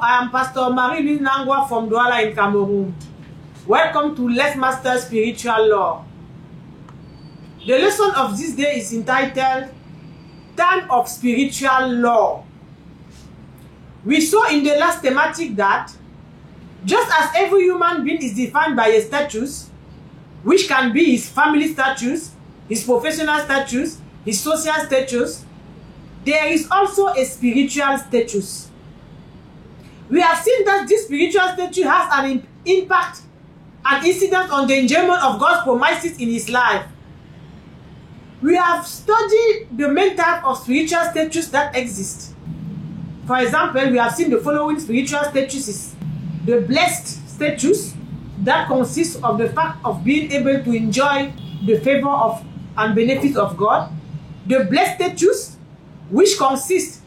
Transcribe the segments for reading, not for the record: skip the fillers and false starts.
I am Pastor Marie-Louise Nangwa from Douala in Cameroon. Welcome to Let's Master Spiritual Law. The lesson of this day is entitled Time of Spiritual Law. We saw in the last thematic that just as every human being is defined by a status, which can be his family status, his professional status, his social status, there is also a spiritual status. We have seen that this spiritual status has an impact and incidence on the enjoyment of God's promises in his life. We have studied the main type of spiritual status that exist. For example, we have seen the following spiritual statuses. The blessed status, that consists of the fact of being able to enjoy the favor of and benefits of God. The blessed status, which consists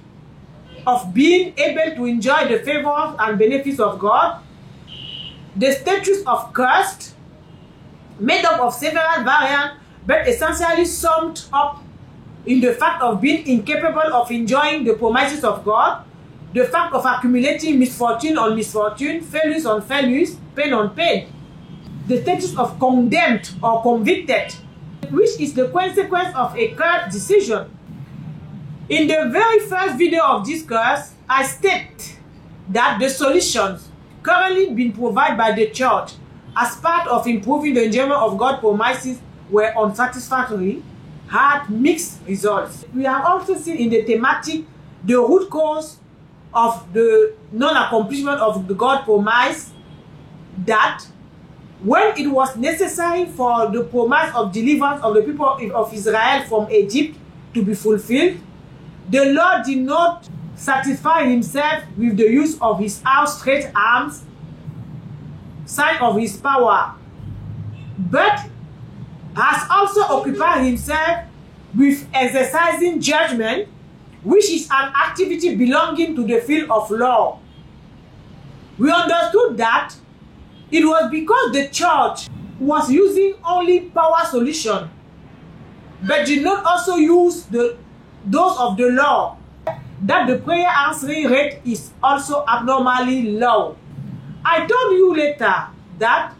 of being able to enjoy the favor and benefits of God. The status of cursed, made up of several variants, but essentially summed up in the fact of being incapable of enjoying the promises of God, the fact of accumulating misfortune on misfortune, failures on failures, pain on pain. The status of condemned or convicted, which is the consequence of a cursed decision. In the very first video of this course, I state that the solutions currently being provided by the church as part of improving the enjoyment of God's promises were unsatisfactory, had mixed results. We have also seen in the thematic the root cause of the non-accomplishment of the God promise, that when it was necessary for the promise of deliverance of the people of Israel from Egypt to be fulfilled, the Lord did not satisfy himself with the use of his outstretched arms, sign of his power, but has also occupied himself with exercising judgment, which is an activity belonging to the field of law. We understood that it was because the church was using only power solution, but did not also use those of the law, that the prayer answering rate is also abnormally low. I told you later that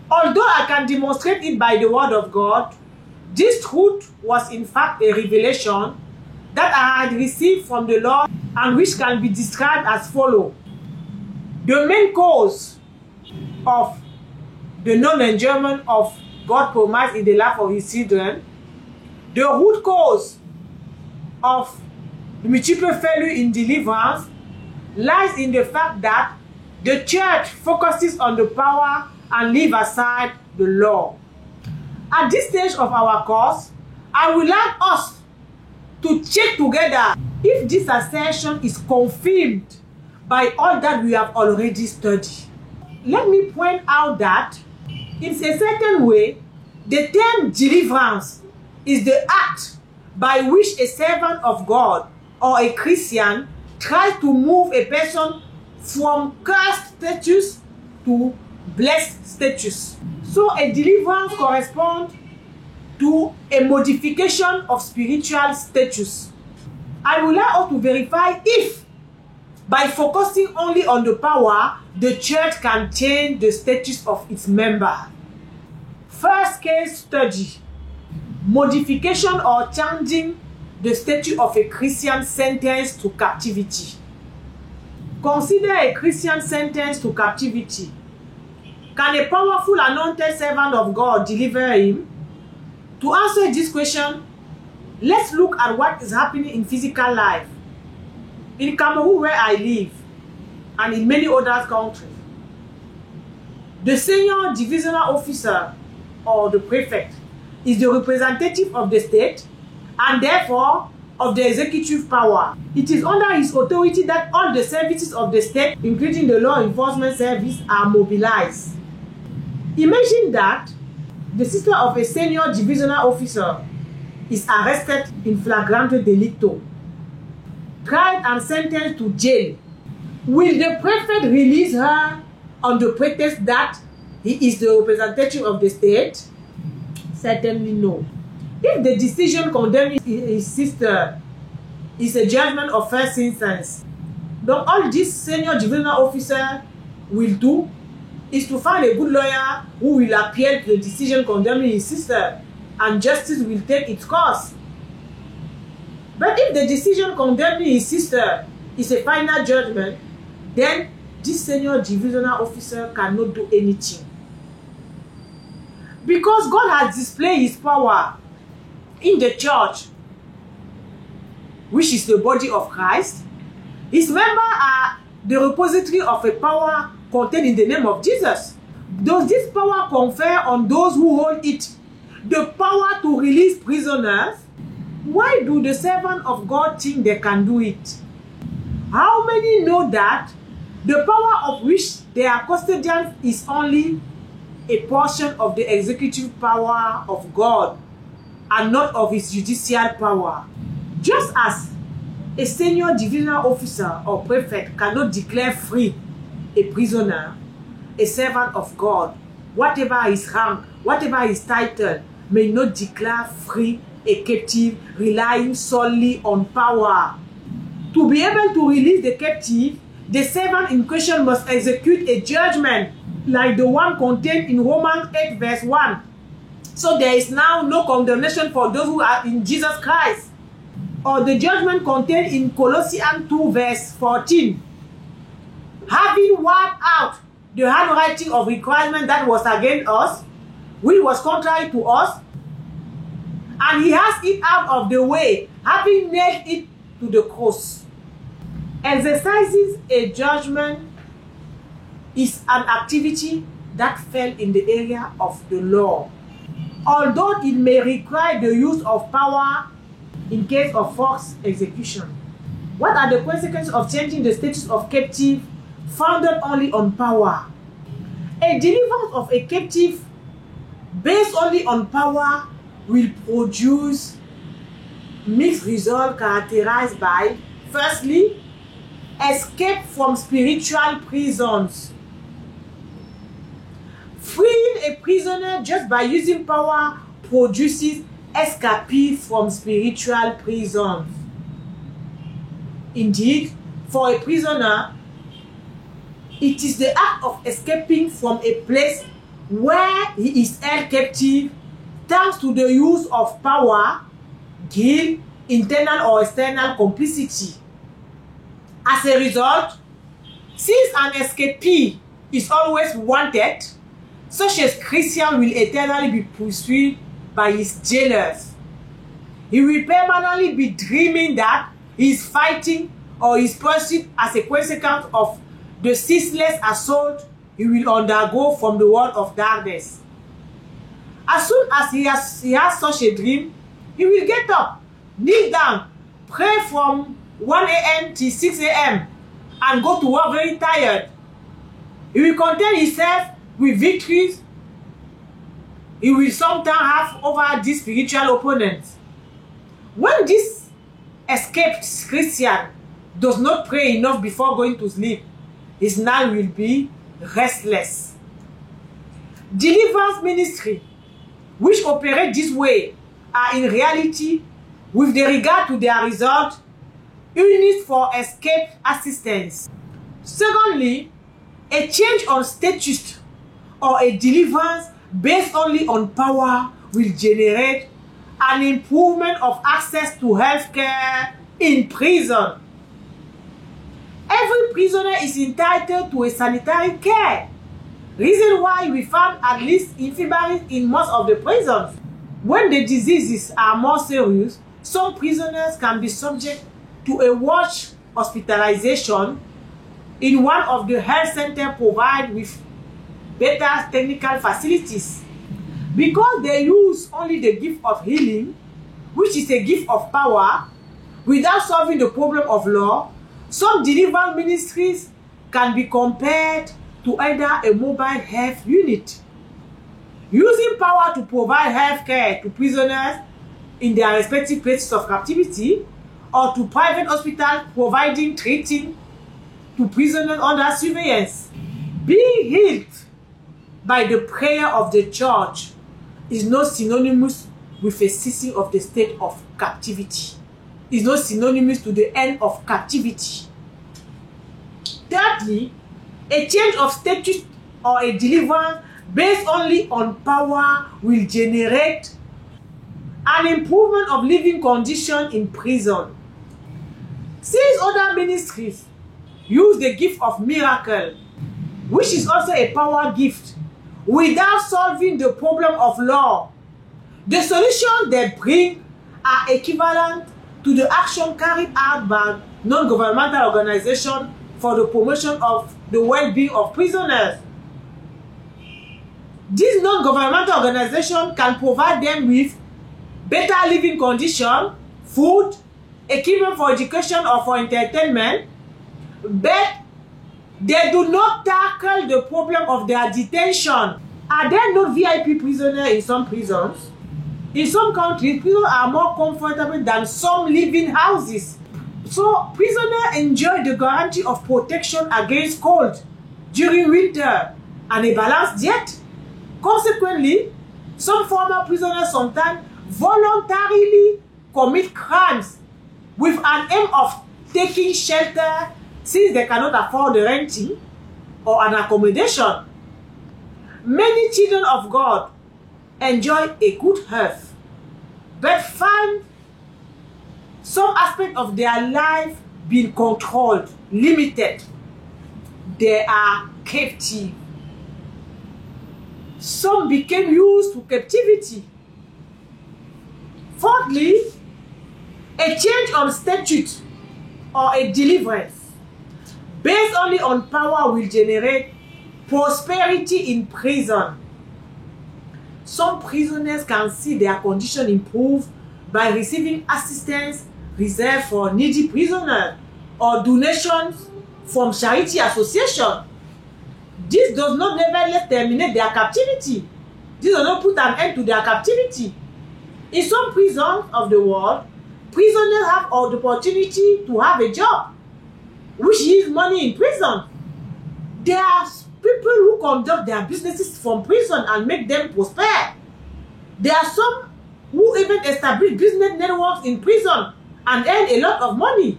although I can demonstrate it by the word of God, this truth was in fact a revelation that I had received from the Lord and which can be described as follows. The main cause of the non-enjoyment of God's promise in the life of his children, the root cause of the multiple failure in deliverance, lies in the fact that the church focuses on the power and leave aside the law. At this stage of our course, I would like us to check together if this assertion is confirmed by all that we have already studied. Let me point out that in a certain way, the term deliverance is the act by which a servant of God or a Christian tries to move a person from cursed status to blessed status. So a deliverance corresponds to a modification of spiritual status. I would like us to verify if, by focusing only on the power, the church can change the status of its member. First case study: modification or changing the status of a Christian sentenced to captivity. Consider a Christian sentenced to captivity. Can a powerful anointed servant of God deliver him? To answer this question, let's look at what is happening in physical life. In Cameroon, where I live, and in many other countries, the senior divisional officer or the prefect is the representative of the state and therefore of the executive power. It is under his authority that all the services of the state, including the law enforcement service, are mobilized. Imagine that the sister of a senior divisional officer is arrested in flagrante delicto, tried and sentenced to jail. Will the prefect release her on the pretext that he is the representative of the state? Certainly no. If the decision condemning his sister is a judgment of first instance, Donc, all this senior divisional officer will do is to find a good lawyer who will appeal to the decision condemning his sister, and justice will take its course. But if the decision condemning his sister is a final judgment, then this senior divisional officer cannot do anything. Because God has displayed his power in the church, which is the body of Christ. His members are the repository of a power contained in the name of Jesus. Does this power confer on those who hold it the power to release prisoners? Why do the servants of God think they can do it? How many know that the power of which they are custodians is only a portion of the executive power of God and not of his judicial power? Just as a senior divisional officer or prefect cannot declare free a prisoner, a servant of God, whatever his rank, whatever his title, may not declare free a captive relying solely on power. To be able to release the captive, the servant in question must execute a judgment like the one contained in Romans 8 verse 1. So there is now no condemnation for those who are in Jesus Christ. Or the judgment contained in Colossians 2 verse 14. Having wiped out the handwriting of requirement that was against us, which was contrary to us, and he has it out of the way, having nailed it to the cross. Exercising a judgment is an activity that fell in the area of the law, although it may require the use of power in case of forced execution. What are the consequences of changing the status of captive founded only on power? A deliverance of a captive based only on power will produce mixed results characterized by, firstly, escape from spiritual prisons. Freeing a prisoner just by using power produces escape from spiritual prisons. Indeed, for a prisoner, it is the act of escaping from a place where he is held captive thanks to the use of power, guilt, internal or external complicity. As a result, since an escapee is always wanted, such a Christian will eternally be pursued by his jailers. He will permanently be dreaming that he is fighting or is pursued as a consequence of the ceaseless assault he will undergo from the world of darkness. As soon as he has such a dream, he will get up, kneel down, pray from 1 a.m. till 6 a.m. and go to work very tired. He will content himself with victories he will sometimes have over these spiritual opponents. When this escaped Christian does not pray enough before going to sleep, his night will be restless. Deliverance ministry, which operate this way, are in reality, with the regard to their result, units for escape assistance. Secondly, a change on status or a deliverance based only on power will generate an improvement of access to health care in prison. Every prisoner is entitled to a sanitary care. Reason why we found at least infirmaries in most of the prisons. When the diseases are more serious, some prisoners can be subject to a watch hospitalization in one of the health centers provided with better technical facilities. Because they use only the gift of healing, which is a gift of power, without solving the problem of law, some deliverance ministries can be compared to either a mobile health unit, using power to provide health care to prisoners in their respective places of captivity, or to private hospitals providing treating to prisoners under surveillance. Being healed by the prayer of the church is not synonymous with a ceasing of the state of captivity. It's not synonymous to the end of captivity. Thirdly, a change of status or a deliverance based only on power will generate an improvement of living condition in prison. Since other ministries use the gift of miracle, which is also a power gift, without solving the problem of law, the solutions they bring are equivalent to the action carried out by non-governmental organizations for the promotion of the well-being of prisoners. These non-governmental organizations can provide them with better living conditions, food, equipment for education or for entertainment, but they do not tackle the problem of their detention. Are there no VIP prisoners in some prisons? In some countries, prisoners are more comfortable than some living houses. So, prisoners enjoy the guarantee of protection against cold during winter and a balanced diet. Consequently, some former prisoners sometimes voluntarily commit crimes with an aim of taking shelter since they cannot afford the renting or an accommodation. Many children of God enjoy a good health, but find some aspect of their life being controlled, limited. They are captive. Some became used to captivity. Fourthly, a change of statute or a deliverance based only on power will generate prosperity in prison. Some prisoners can see their condition improve by receiving assistance reserved for needy prisoners or donations from charity association. This does not nevertheless terminate their captivity. This does not put an end to their captivity. In some prisons of the world, prisoners have the opportunity to have a job, which yields money in prison. There are people who conduct their businesses from prison and make them prosper. There are some who even establish business networks in prison and earn a lot of money.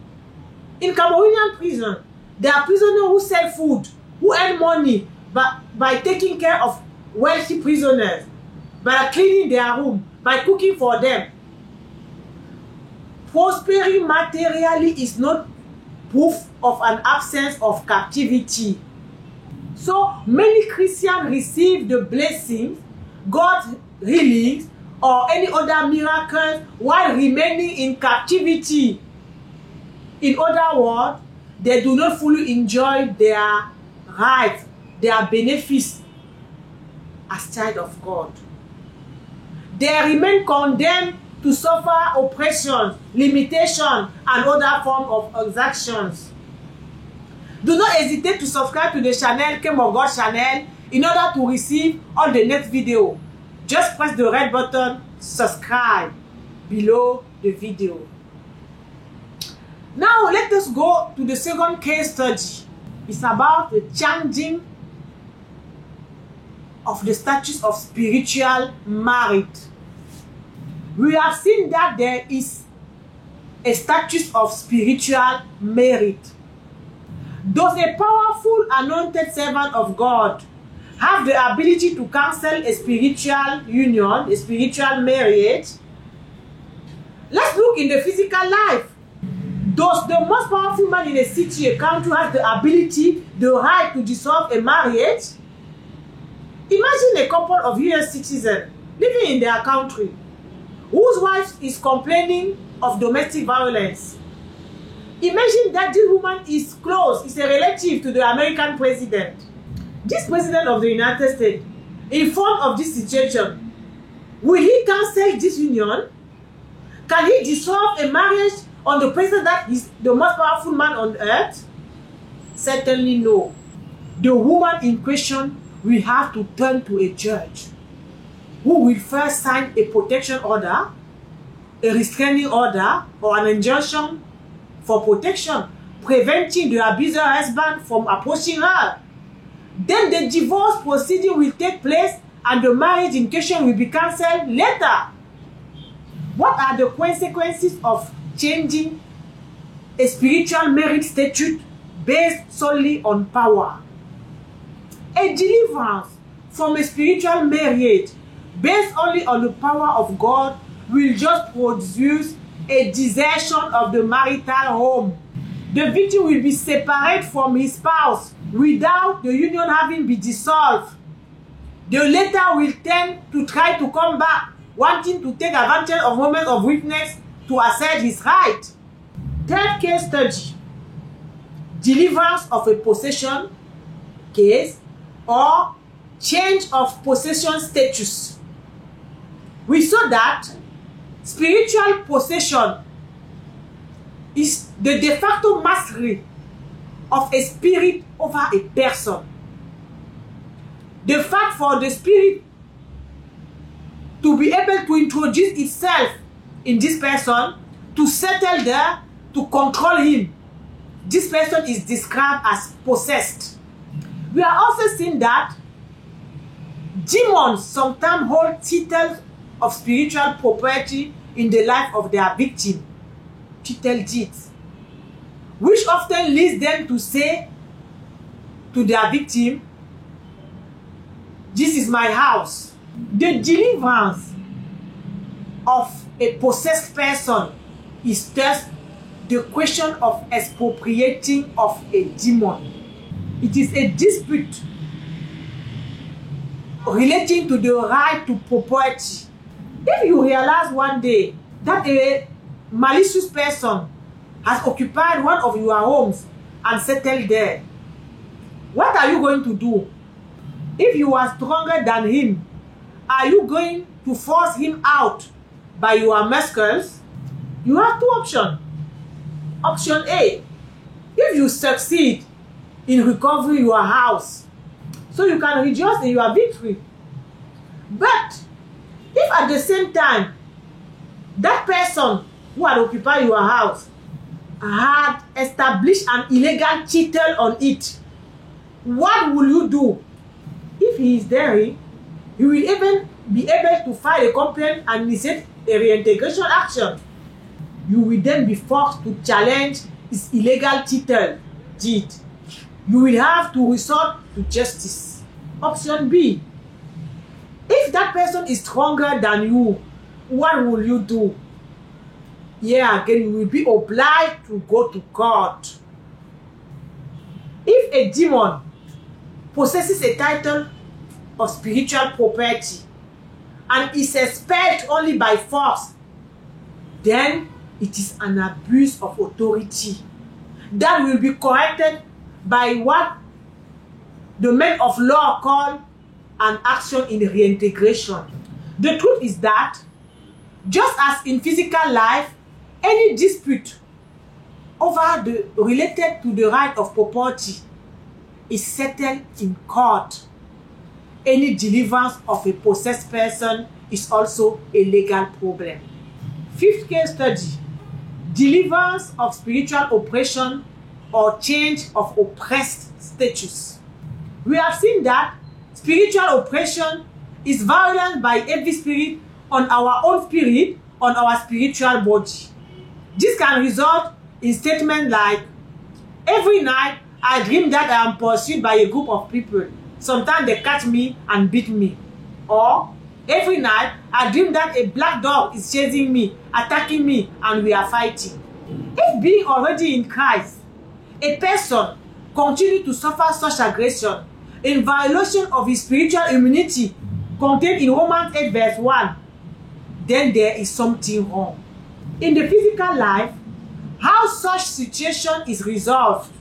In Cameroonian prison, there are prisoners who sell food, who earn money by taking care of wealthy prisoners, by cleaning their room, by cooking for them. Prospering materially is not proof of an absence of captivity. So many Christians receive the blessings, God's healings, or any other miracles while remaining in captivity. In other words, they do not fully enjoy their rights, their benefits as child of God. They remain condemned to suffer oppression, limitation, and other forms of exactions. Do not hesitate to subscribe to the channel, Came of God channel, in order to receive all the next video. Just press the red button, subscribe, below the video. Now let us go to the second case study. It's about the changing of the status of spiritual married. We have seen that there is a status of spiritual married. Does a powerful anointed servant of God have the ability to cancel a spiritual union, a spiritual marriage? Let's look in the physical life. Does the most powerful man in a city, a country, have the ability, the right to dissolve a marriage? Imagine a couple of US citizens living in their country whose wife is complaining of domestic violence. Imagine that this woman is close, is a relative to the American president. This president of the United States, informed of this situation, will he cancel this union? Can he dissolve a marriage on the president that is the most powerful man on earth? Certainly no. The woman in question will have to turn to a judge who will first sign a protection order, a restraining order, or an injunction for protection, preventing the abuser husband from approaching her. Then the divorce proceeding will take place and the marriage in question will be cancelled later. What are the consequences of changing a spiritual marriage statute based solely on power. A deliverance from a spiritual marriage based only on the power of God will just produce a desertion of the marital home. The victim will be separated from his spouse without the union having been dissolved. The latter will tend to try to come back, wanting to take advantage of moments of weakness to assert his right. Third case study: deliverance of a possession case or change of possession status. We saw that spiritual possession is the de facto mastery of a spirit over a person. The fact for the spirit to be able to introduce itself in this person, to settle there, to control him, this person is described as possessed. We are also seeing that demons sometimes hold titles of spiritual property in the life of their victim, title deeds, which often leads them to say to their victim, "This is my house." The deliverance of a possessed person is thus the question of expropriating of a demon. It is a dispute relating to the right to property. If you realize one day that a malicious person has occupied one of your homes and settled there, what are you going to do? If you are stronger than him, are you going to force him out by your muscles? You have two options. Option A: if you succeed in recovering your house, so you can rejoice in your victory. But if at the same time that person who had occupied your house had established an illegal title on it, what will you do? If he is there, he will even be able to file a complaint and initiate a reintegration action. You will then be forced to challenge his illegal title deed. You will have to resort to justice. Option B: if that person is stronger than you, what will you do? Yeah, again, you will be obliged to go to court. If a demon possesses a title of spiritual property and is expelled only by force, then it is an abuse of authority that will be corrected by what the men of law call an action in reintegration. The truth is that, just as in physical life, any dispute related to the right of property is settled in court. Any deliverance of a possessed person is also a legal problem. Fifth case study: deliverance of spiritual oppression or change of oppressed status. We have seen that spiritual oppression is violence by every spirit on our own spirit, on our spiritual body. This can result in statements like, "Every night I dream that I am pursued by a group of people. Sometimes they catch me and beat me." Or, "Every night I dream that a black dog is chasing me, attacking me, and we are fighting." If being already in Christ, a person continues to suffer such aggression in violation of his spiritual immunity contained in Romans 8 verse 1, then there is something wrong. In the physical life, how such situation is resolved?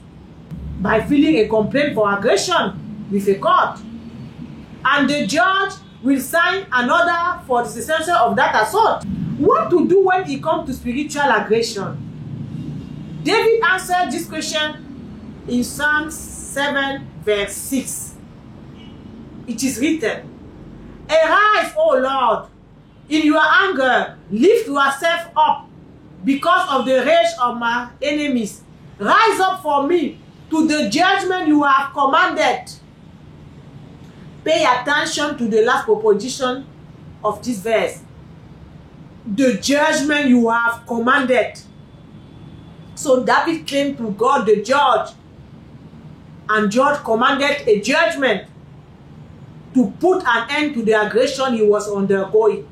By filing a complaint for aggression with a court, and the judge will sign an order for the cessation of that assault. What to do when it comes to spiritual aggression? David answered this question in Psalm 7 verse 6. It is written, "Arise, O Lord, in your anger, lift yourself up because of the rage of my enemies. Rise up for me to the judgment you have commanded." Pay attention to the last proposition of this verse. The judgment you have commanded. So David came to God the judge and God commanded a judgment to put an end to the aggression he was undergoing.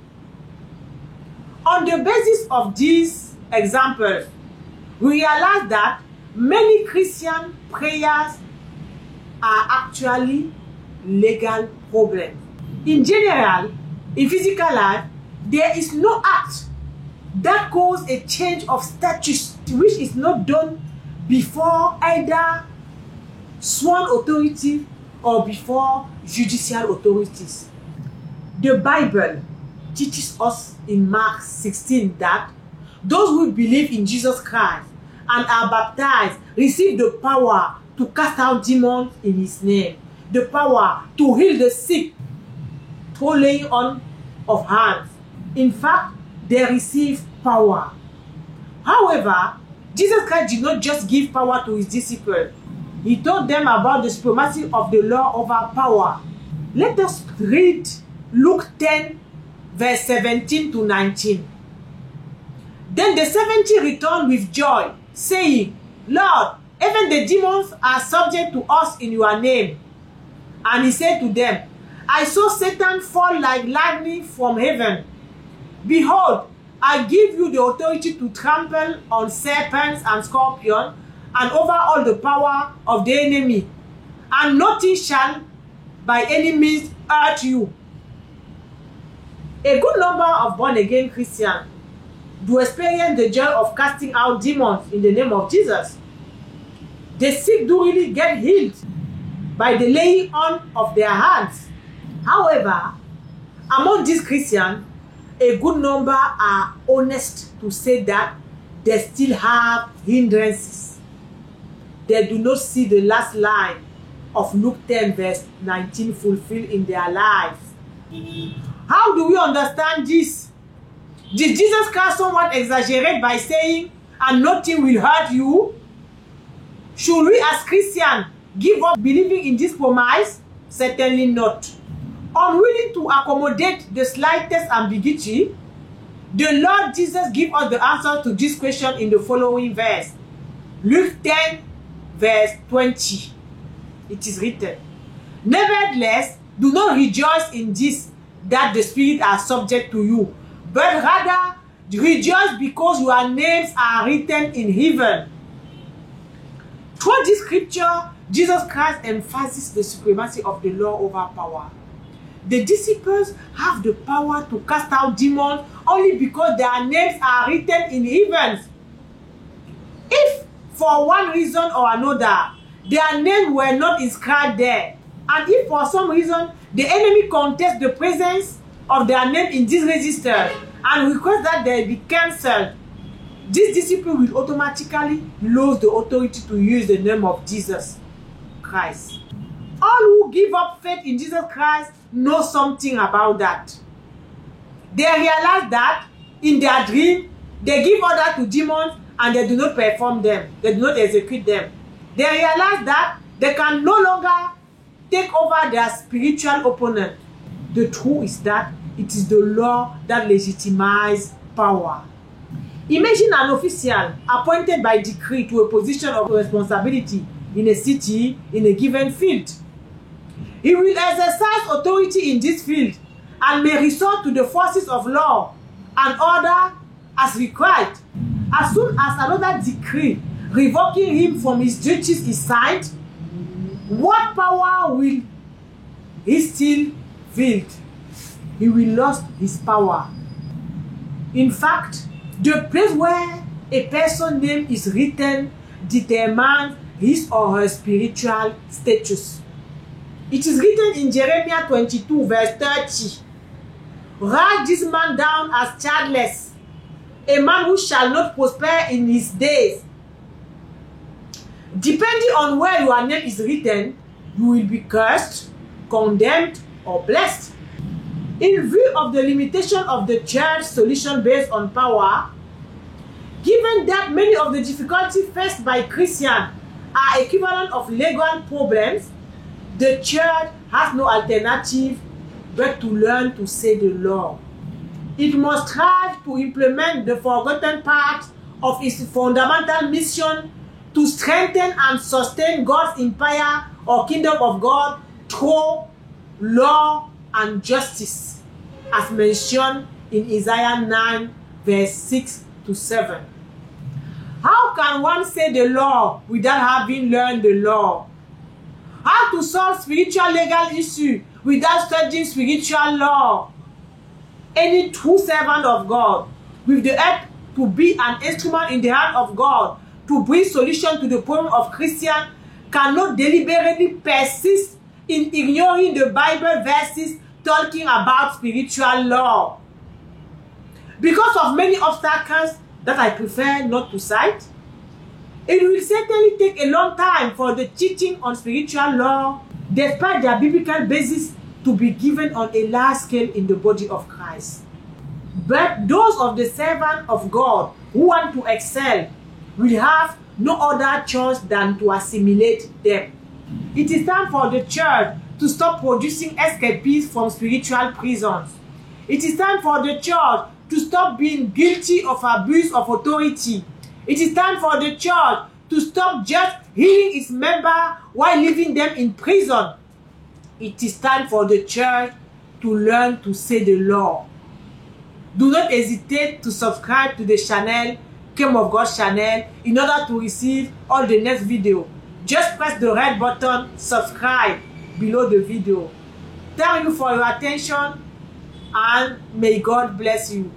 On the basis of these examples, we realize that many Christian prayers are actually legal problems. In general, in physical life, there is no act that causes a change of status which is not done before either sworn authority or before judicial authorities. The Bible teaches us in Mark 16 that those who believe in Jesus Christ and are baptized receive the power to cast out demons in his name, the power to heal the sick through laying on of hands. In fact, they receive power. However, Jesus Christ did not just give power to his disciples. He told them about the supremacy of the law over power. Let us read Luke 10, verse 17 to 19. Then the 70 returned with joy, saying, Lord, even the demons are subject to us in your name. And he said to them, I saw Satan fall like lightning from heaven. Behold, I give you the authority to trample on serpents and scorpions, and over all the power of the enemy, and nothing shall by any means hurt you. A good number of born-again Christians do experience the joy of casting out demons in the name of Jesus. The sick do really get healed by the laying on of their hands. However, among these Christians, a good number are honest to say that they still have hindrances. They do not see the last line of Luke 10 verse 19 fulfilled in their lives. How do we understand this? Did Jesus Christ somewhat exaggerate by saying, and nothing will hurt you? Should we as Christians give up believing in this promise? Certainly not. Unwilling to accommodate the slightest ambiguity, the Lord Jesus gives us the answer to this question in the following verse. Luke 10 verse 20. It is written, Nevertheless, do not rejoice in this, that the spirits are subject to you, but rather rejoice because your names are written in heaven. Through this scripture, Jesus Christ emphasizes the supremacy of the law over power. The disciples have the power to cast out demons only because their names are written in heavens. If for one reason or another, their names were not inscribed there, and if for some reason the enemy contests the presence of their name in this register and requests that they be cancelled, this disciple will automatically lose the authority to use the name of Jesus Christ. All who give up faith in Jesus Christ know something about that. They realize that in their dream, they give order to demons and they do not perform them. They do not execute them. They realize that they can no longer take over their spiritual opponent. The truth is that it is the law that legitimizes power. Imagine an official appointed by decree to a position of responsibility in a city in a given field. He will exercise authority in this field and may resort to the forces of law and order as required. As soon as another decree revoking him from his duties is signed, what power will he still wield? He will lose his power. In fact, the place where a person's name is written determines his or her spiritual status. It is written in Jeremiah 22 verse 30. Write this man down as childless, a man who shall not prosper in his days. Depending on where your name is written, you will be cursed, condemned, or blessed. In view of the limitation of the church's solution based on power, given that many of the difficulties faced by Christians are equivalent of legal problems, the church has no alternative but to learn to say the law. It must strive to implement the forgotten part of its fundamental mission to strengthen and sustain God's empire or kingdom of God through law and justice, as mentioned in Isaiah 9, verse 6 to 7. How can one say the law without having learned the law? How to solve spiritual legal issue without studying spiritual law? Any true servant of God with the help to be an instrument in the hand of God to bring solution to the problem of Christians cannot deliberately persist in ignoring the Bible verses talking about spiritual law. Because of many obstacles that I prefer not to cite, it will certainly take a long time for the teaching on spiritual law, despite their biblical basis, to be given on a large scale in the body of Christ. But those of the servant of God who want to excel will have no other choice than to assimilate them. It is time for the church to stop producing escapees from spiritual prisons. It is time for the church to stop being guilty of abuse of authority. It is time for the church to stop just healing its members while leaving them in prison. It is time for the church to learn to say the law. Do not hesitate to subscribe to the channel, Kingdom of God channel, in order to receive all the next video. Just press the red button, subscribe below the video. Thank you for your attention and may God bless you.